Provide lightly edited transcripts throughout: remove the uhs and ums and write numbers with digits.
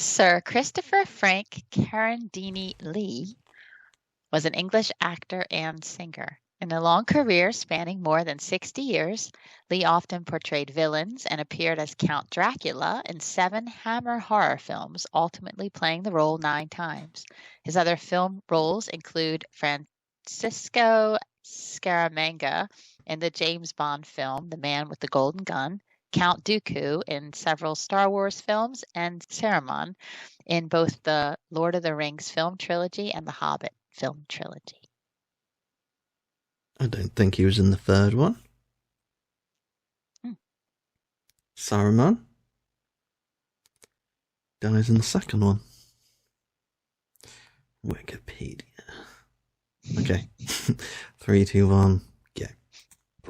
Sir Christopher Frank Carandini Lee was an English actor and singer. In a long career spanning more than 60 years, Lee often portrayed villains and appeared as Count Dracula in 7 Hammer horror films, ultimately playing the role 9 times. His other film roles include Francisco Scaramanga in the James Bond film The Man with the Golden Gun, Count Dooku in several Star Wars films, and Saruman in both the Lord of the Rings film trilogy and the Hobbit film trilogy. I don't think he was in the third one. Hmm. Saruman dies in the second one. Wikipedia. Okay. 3, 2, 1, go.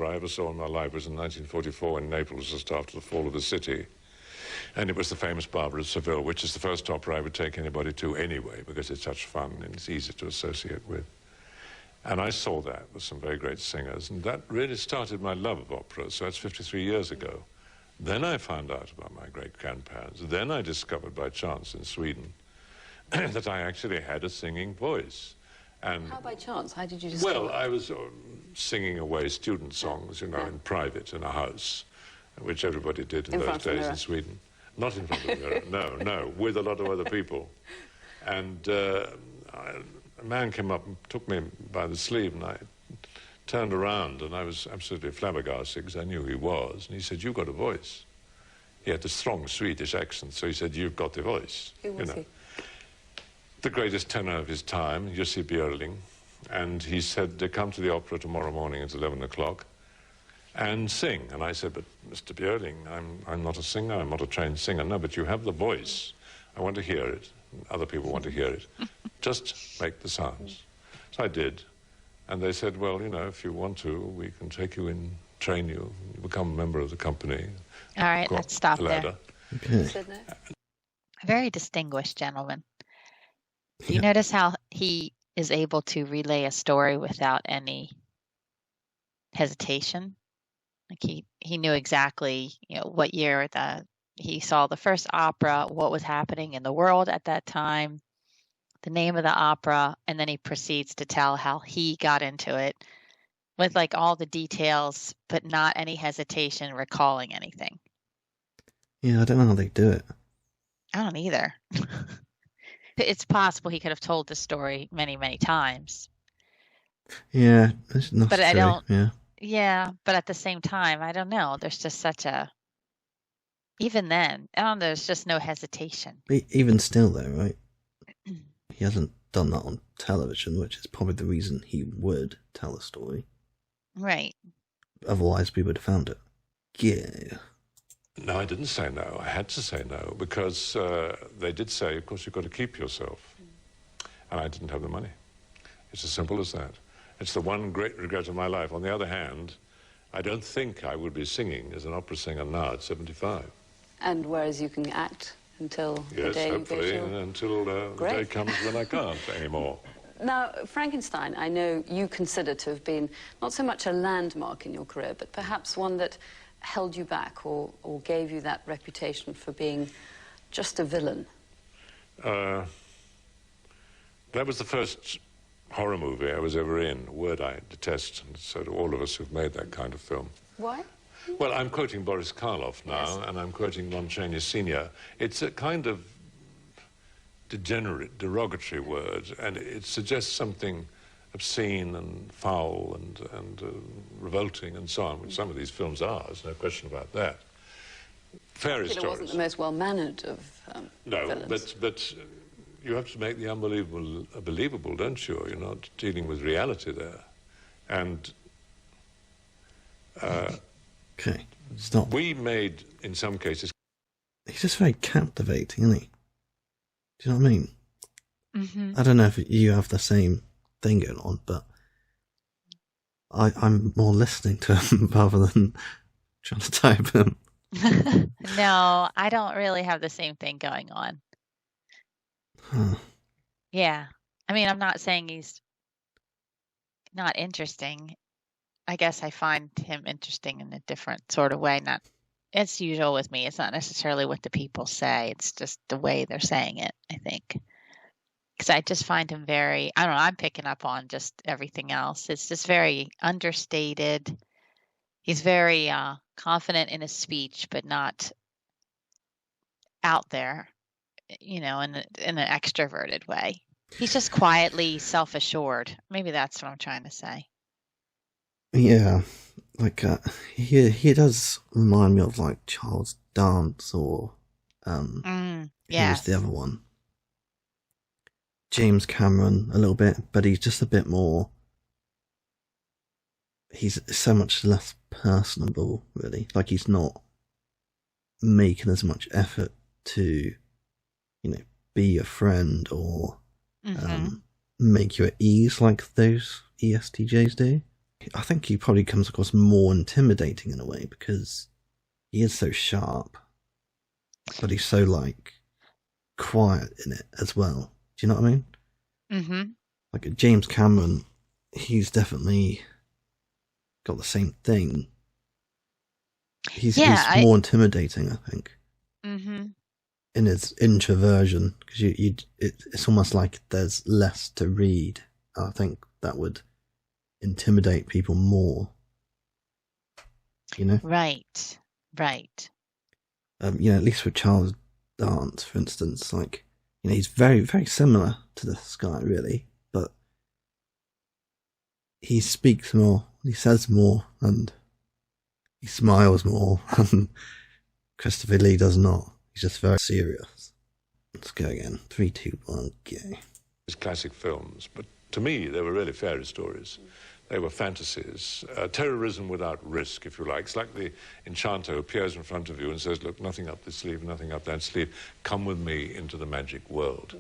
I ever saw in my life was in 1944 in Naples, just after the fall of the city. And it was the famous Barber of Seville, which is the first opera I would take anybody to anyway, because it's such fun and it's easy to associate with. And I saw that with some very great singers, and that really started my love of opera, so that's 53 years ago. Then I found out about my great-grandparents. Then I discovered by chance in Sweden that I actually had a singing voice. And how by chance? How did you discover? Well, I was singing away student songs, in private in a house, which everybody did in those days in Sweden. Not in front of the mirror, no, with a lot of other people. And a man came up and took me by the sleeve, and I turned around, and I was absolutely flabbergasted because I knew who he was. And he said, "You've got a voice." He had a strong Swedish accent, so he said, "You've got the voice." Who was he? The greatest tenor of his time, Jussi Björling. And he said, "Come to the opera tomorrow morning at 11 o'clock and sing." And I said, "But Mr. Björling, I'm not a singer, I'm not a trained singer." "No, but you have the voice. I want to hear it. Other people want to hear it. Just make the sounds." So I did. And they said, "Well, if you want to, we can take you in, train you, become a member of the company." All right, let's stop there. Okay. A very distinguished gentleman. Do you notice how he is able to relay a story without any hesitation? Like he knew exactly, what year he saw the first opera, what was happening in the world at that time, the name of the opera, and then he proceeds to tell how he got into it with like all the details, but not any hesitation recalling anything. Yeah, I don't know how they do it. I don't either. It's possible he could have told the story many, many times. Yeah, that's not But true. I don't. Yeah. Yeah, but at the same time, I don't know. There's just such a. Even then, I don't know. There's just no hesitation. Even still, though, right? He hasn't done that on television, which is probably the reason he would tell a story. Right. Otherwise, we would have found it. Yeah. No, I didn't say no. I had to say no because they did say, of course, you've got to keep yourself. And I didn't have the money. It's as simple as that. It's the one great regret of my life. On the other hand, I don't think I would be singing as an opera singer now at 75. And whereas you can act until the day you go to... Yes, hopefully, until the day comes when I can't anymore. Now, Frankenstein, I know you consider to have been not so much a landmark in your career, but perhaps one that held you back or gave you that reputation for being just a villain. That was the first horror movie I was ever in, a word I detest, and so do all of us who've made that kind of film. Why? Well, I'm quoting Boris Karloff now, yes. And I'm quoting Lon Chaney Sr. It's a kind of degenerate, derogatory word, and it suggests something obscene and foul and revolting and so on, which some of these films are, there's no question about that. Fairy stories. It wasn't the most well-mannered of villains. No, but you have to make the unbelievable believable, don't you? You're not dealing with reality there. And okay, stop. We made, in some cases... He's just very captivating, isn't he? Do you know what I mean? Mm-hmm. I don't know if you have the same thing going on, but I'm more listening to him rather than trying to type him. No, I don't really have the same thing going on. Huh. Yeah. I mean, I'm not saying he's not interesting. I guess I find him interesting in a different sort of way, not it's usual with me. It's not necessarily what the people say. It's just the way they're saying it, I think. Because I just find him very, I don't know, I'm picking up on just everything else. It's just very understated. He's very confident in his speech, but not out there, in an extroverted way. He's just quietly self-assured. Maybe that's what I'm trying to say. Yeah, like he does remind me of like Charles Dance or who was the other one? James Cameron a little bit, but he's just a bit more. He's so much less personable, really. Like he's not making as much effort to, be a friend or make you at ease like those ESTJs do. I think he probably comes across more intimidating in a way because he is so sharp, but he's so like quiet in it as well. Do you know what I mean? Mm-hmm. Like James Cameron, he's definitely got the same thing. He's more intimidating, I think. Mm-hmm. In his introversion, because it's almost like there's less to read. I think that would intimidate people more. Right. At least with Charles Dance, for instance, like he's very, very similar to this guy, really, but he speaks more, he says more, and he smiles more, and Christopher Lee does not. He's just very serious. Let's go again. 3, 2, 1, go. These classic films, but to me, they were really fairy stories. They were fantasies. Terrorism without risk, if you like. It's like the enchanter who appears in front of you and says, look, nothing up this sleeve, nothing up that sleeve. Come with me into the magic world.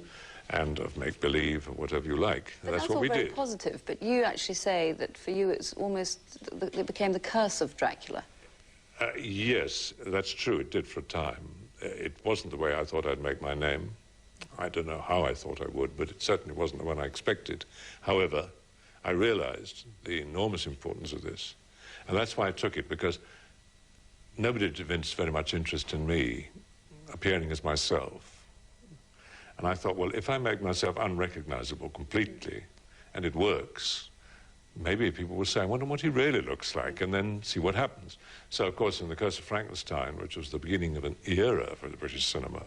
And of make-believe or whatever you like. That's what we did. That's all very positive, but you actually say that for you it's almost, it became the curse of Dracula. Yes, that's true. It did for a time. It wasn't the way I thought I'd make my name. I don't know how I thought I would, but it certainly wasn't the one I expected. However, I realized the enormous importance of this. And that's why I took it, because nobody had evinced very much interest in me appearing as myself. And I thought, well, if I make myself unrecognizable completely, and it works, maybe people will say, I wonder what he really looks like, and then see what happens. So, of course, in The Curse of Frankenstein, which was the beginning of an era for the British cinema,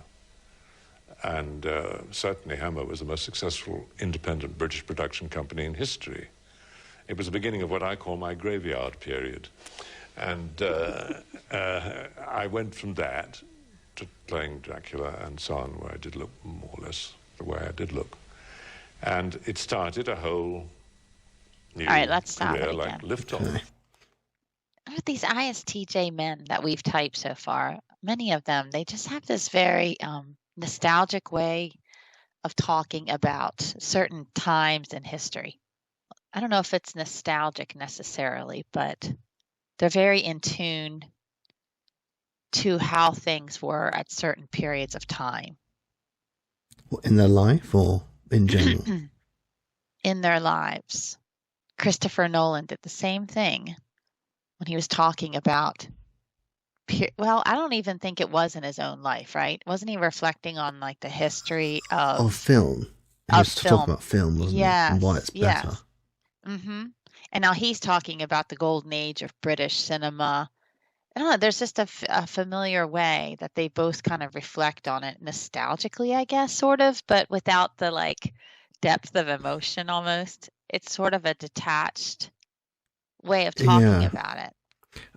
and certainly Hammer was the most successful independent British production company in history. It was the beginning of what I call my graveyard period. And I went from that to playing Dracula and so on, where I did look more or less the way I did look. And it started a whole new All right, let's stop career it like again. liftoff. With these ISTJ men that we've typed so far, many of them, they just have this very nostalgic way of talking about certain times in history. I don't know if it's nostalgic necessarily, but they're very in tune to how things were at certain periods of time. In their life or in general? In their lives. Christopher Nolan did the same thing when he was talking about, well, I don't even think it was in his own life, right? Wasn't he reflecting on like the history of film? He was talking about film, wasn't he? And why it's better. Yes. Mm-hmm. And now he's talking about the golden age of British cinema. I don't know, there's just a familiar way that they both kind of reflect on it nostalgically, I guess, sort of, but without the like depth of emotion almost. It's sort of a detached way of talking about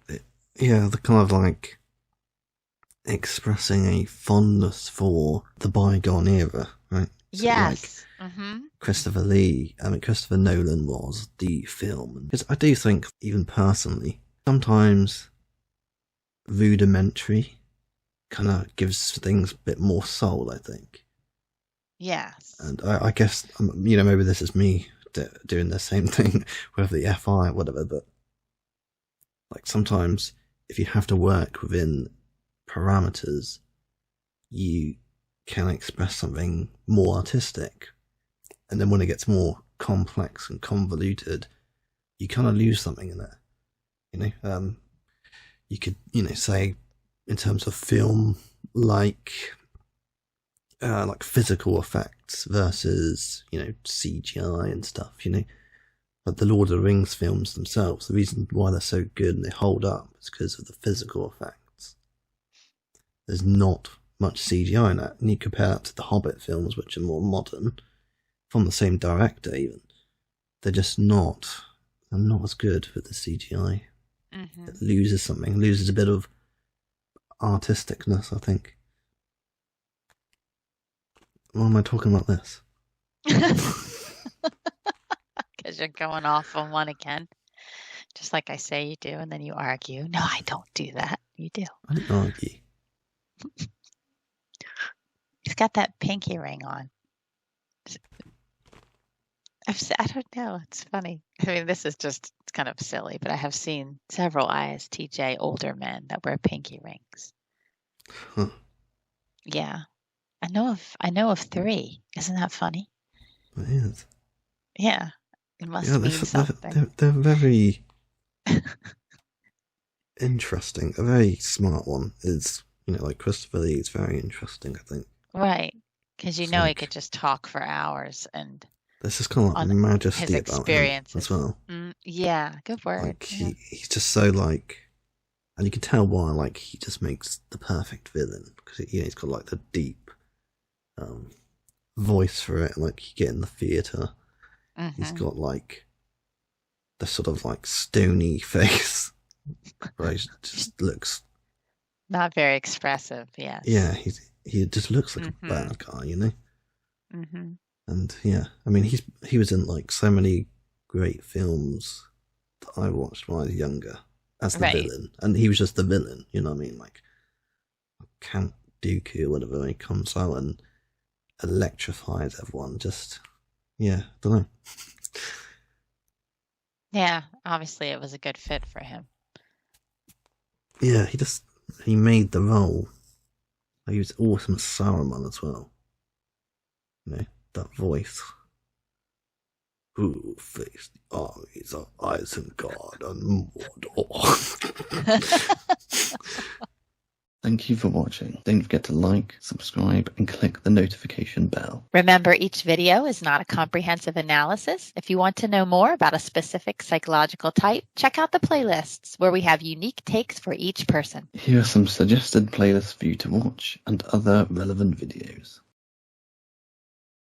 it. Yeah, the kind of like expressing a fondness for the bygone era, right? So yes. Like Christopher Nolan was the film. Because I do think, even personally, sometimes rudimentary kind of gives things a bit more soul, I think. Yes. And I guess, maybe this is me doing the same thing with the FI or whatever, but like sometimes if you have to work within parameters, you can express something more artistic. And then when it gets more complex and convoluted, you kind of lose something in it. You could, say in terms of film, like physical effects versus, CGI and stuff, Like the Lord of the Rings films themselves, the reason why they're so good and they hold up is because of the physical effects. There's not much CGI in that, and you compare that to the Hobbit films, which are more modern, from the same director even. They're not as good with the CGI. Mm-hmm. It loses a bit of artisticness, I think. Why am I talking about this? Because you're going off on one again. Just like I say you do, and then you argue. No, I don't do that. You do. I didn't argue. He's got that pinky ring on. I don't know. It's funny. I mean, it's kind of silly, but I have seen several ISTJ older men that wear pinky rings. Huh. Yeah. I know of 3. Isn't that funny? It is. Yeah. It must mean something. They're very interesting. A very smart one is, like Christopher Lee is very interesting, I think. Right. Because he could just talk for hours, and there's just kind of like majesty his about him as well. Yeah, good word. Like he's just so like, and you can tell why. Like he just makes the perfect villain because he's got like the deep voice for it. Like you get in the theater, he's got like the sort of like stony face, right? Just looks not very expressive. Yes. Yeah, he just looks like a bad guy, Mm-hmm. And yeah, I mean, he was in like so many great films that I watched when I was younger as the villain, and he was just the villain. You know what I mean? Like Count Dooku or whatever. He comes out and electrifies everyone. Just I don't know. Yeah, obviously it was a good fit for him. Yeah, he made the role. He was awesome as Saruman as well. That voice. Who faced the armies of Isengard and Mordor? Thank you for watching. Don't forget to like, subscribe, and click the notification bell. Remember, each video is not a comprehensive analysis. If you want to know more about a specific psychological type, check out the playlists where we have unique takes for each person. Here are some suggested playlists for you to watch and other relevant videos.